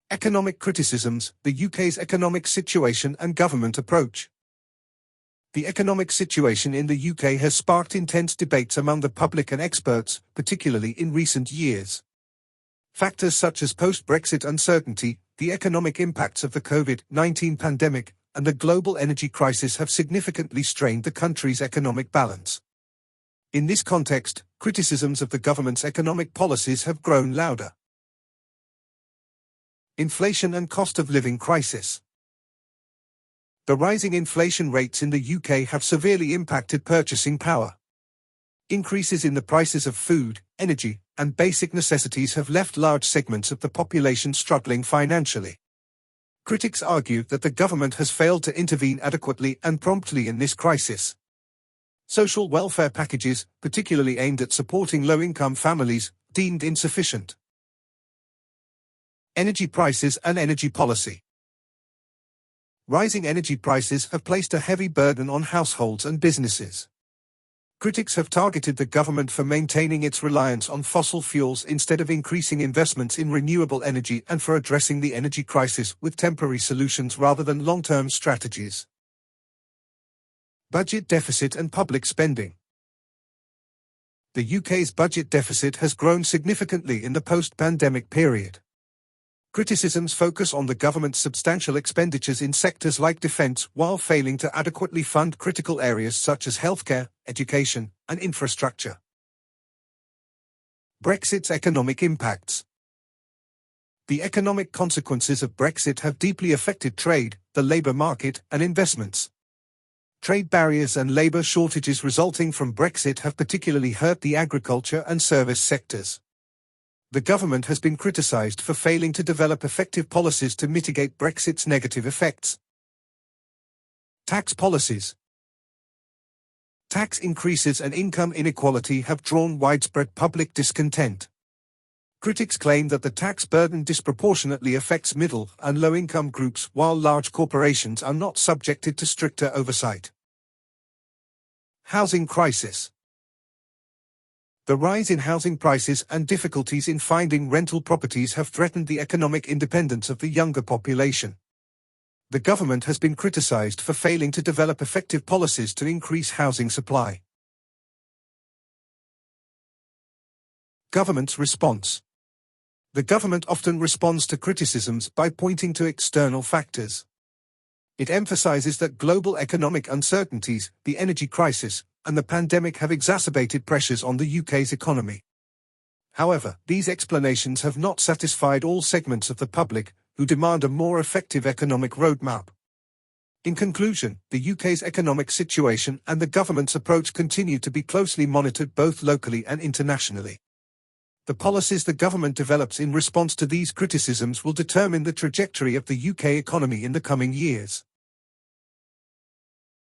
Economic criticisms, the UK's economic situation and government approach. The economic situation in the UK has sparked intense debates among the public and experts, particularly in recent years. Factors such as post-Brexit uncertainty, the economic impacts of the COVID-19 pandemic, and the global energy crisis have significantly strained the country's economic balance. In this context, criticisms of the government's economic policies have grown louder. Inflation and cost of living crisis. The rising inflation rates in the UK have severely impacted purchasing power. Increases in the prices of food, energy, and basic necessities have left large segments of the population struggling financially. Critics argue that the government has failed to intervene adequately and promptly in this crisis. Social welfare packages, particularly aimed at supporting low-income families, deemed insufficient. Energy prices and energy policy. Rising energy prices have placed a heavy burden on households and businesses. Critics have targeted the government for maintaining its reliance on fossil fuels instead of increasing investments in renewable energy and for addressing the energy crisis with temporary solutions rather than long-term strategies. Budget deficit and public spending. The UK's budget deficit has grown significantly in the post-pandemic period. Criticisms focus on the government's substantial expenditures in sectors like defence while failing to adequately fund critical areas such as healthcare, education, and infrastructure. Brexit's economic impacts. The economic consequences of Brexit have deeply affected trade, the labour market, and investments. Trade barriers and labour shortages resulting from Brexit have particularly hurt the agriculture and service sectors. The government has been criticised for failing to develop effective policies to mitigate Brexit's negative effects. Tax policies. Tax increases and income inequality have drawn widespread public discontent. Critics claim that the tax burden disproportionately affects middle and low-income groups while large corporations are not subjected to stricter oversight. Housing crisis. The rise in housing prices and difficulties in finding rental properties have threatened the economic independence of the younger population. The government has been criticised for failing to develop effective policies to increase housing supply. Government's response. The government often responds to criticisms by pointing to external factors. It emphasises that global economic uncertainties, the energy crisis, and the pandemic have exacerbated pressures on the UK's economy. However, these explanations have not satisfied all segments of the public, who demand a more effective economic roadmap. In conclusion, the UK's economic situation and the government's approach continue to be closely monitored both locally and internationally. The policies the government develops in response to these criticisms will determine the trajectory of the UK economy in the coming years.